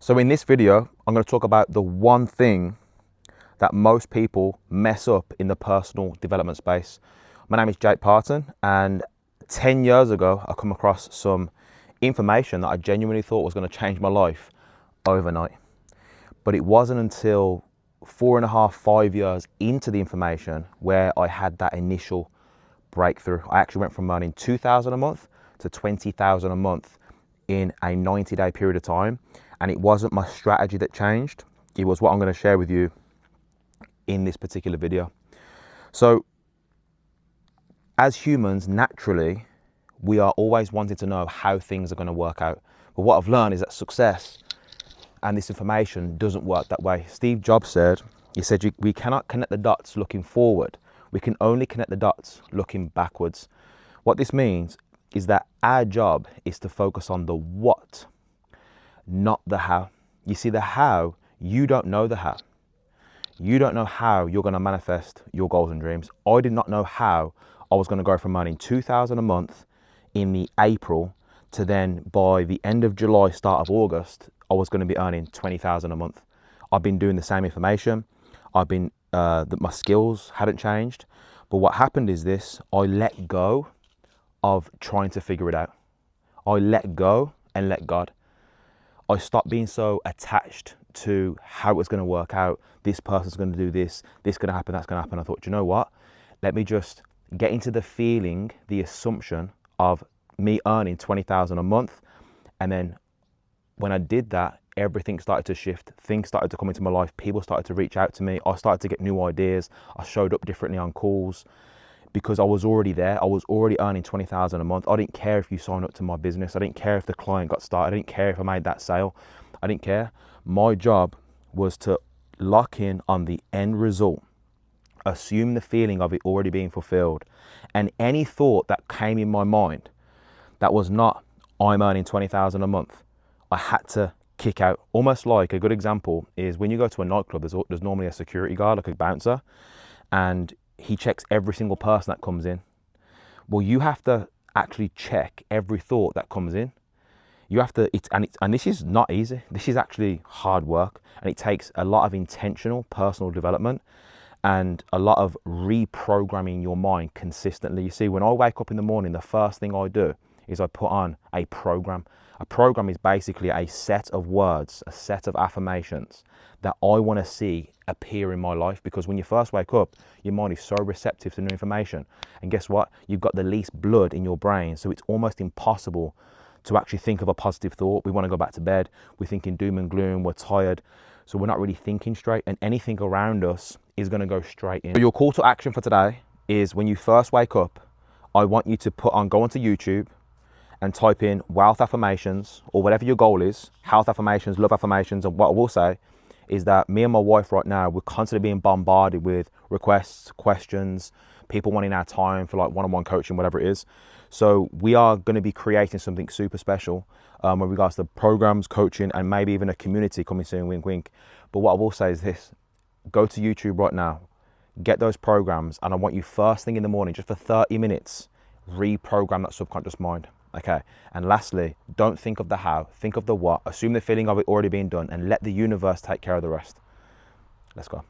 So in this video, I'm going to talk about the one thing that most people mess up in the personal development space. My name is Jake Parton, and 10 years ago, I come across some information that I genuinely thought was going to change my life overnight. But it wasn't until 4.5, 5 years into the information where I had that initial breakthrough. I actually went from earning $2,000 a month to $20,000 a month in a 90-day period of time. And it wasn't my strategy that changed. It was what I'm going to share with you in this particular video. So as humans, naturally, we are always wanting to know how things are going to work out. But what I've learned is that success and this information doesn't work that way. Steve Jobs said, we cannot connect the dots looking forward. We can only connect the dots looking backwards. What this means is that our job is to focus on the what, not the how. You see, the how, you don't know the how. You don't know how you're going to manifest your goals and dreams. I did not know how I was going to go from earning $2,000 a month in the April to then by the end of July, start of August, I was going to be earning $20,000 a month. I've been doing the same information. My skills hadn't changed. But what happened is this: I let go of trying to figure it out. I let go and let God. I stopped being so attached to how it was going to work out. This person's going to do this, this is going to happen, that's going to happen. I thought, you know what? Let me just get into the feeling, the assumption of me earning $20,000 a month. And then when I did that, everything started to shift. Things started to come into my life. People started to reach out to me. I started to get new ideas. I showed up differently on calls because I was already there. I was already earning $20,000 a month. I didn't care if you signed up to my business. I didn't care if the client got started. I didn't care if I made that sale. I didn't care. My job was to lock in on the end result, assume the feeling of it already being fulfilled. And any thought that came in my mind that was not, I'm earning $20,000 a month, I had to kick out. Almost like a good example is when you go to a nightclub, there's normally a security guard, like a bouncer, and he checks every single person that comes in. Well, you have to actually check every thought that comes in. You have to, and this is not easy. This is actually hard work, and it takes a lot of intentional personal development and a lot of reprogramming your mind consistently. You see, when I wake up in the morning, the first thing I do is I put on a program. A program is basically a set of words, a set of affirmations that I want to see appear in my life. Because when you first wake up, your mind is so receptive to new information. And guess what? You've got the least blood in your brain. So it's almost impossible to actually think of a positive thought. We want to go back to bed. We're thinking doom and gloom. We're tired. So we're not really thinking straight. And anything around us is going to go straight in. So your call to action for today is when you first wake up, I want you to go onto YouTube and type in wealth affirmations or whatever your goal is, health affirmations, love affirmations. And what I will say is that me and my wife right now, we're constantly being bombarded with requests, questions, people wanting our time for like one-on-one coaching, whatever it is. So we are going to be creating something super special with regards to programs, coaching, and maybe even a community coming soon, wink, wink. But what I will say is this: go to YouTube right now, get those programs, and I want you first thing in the morning, just for 30 minutes, reprogram that subconscious mind. Okay, and lastly, don't think of the how, think of the what, assume the feeling of it already being done, and let the universe take care of the rest. Let's go.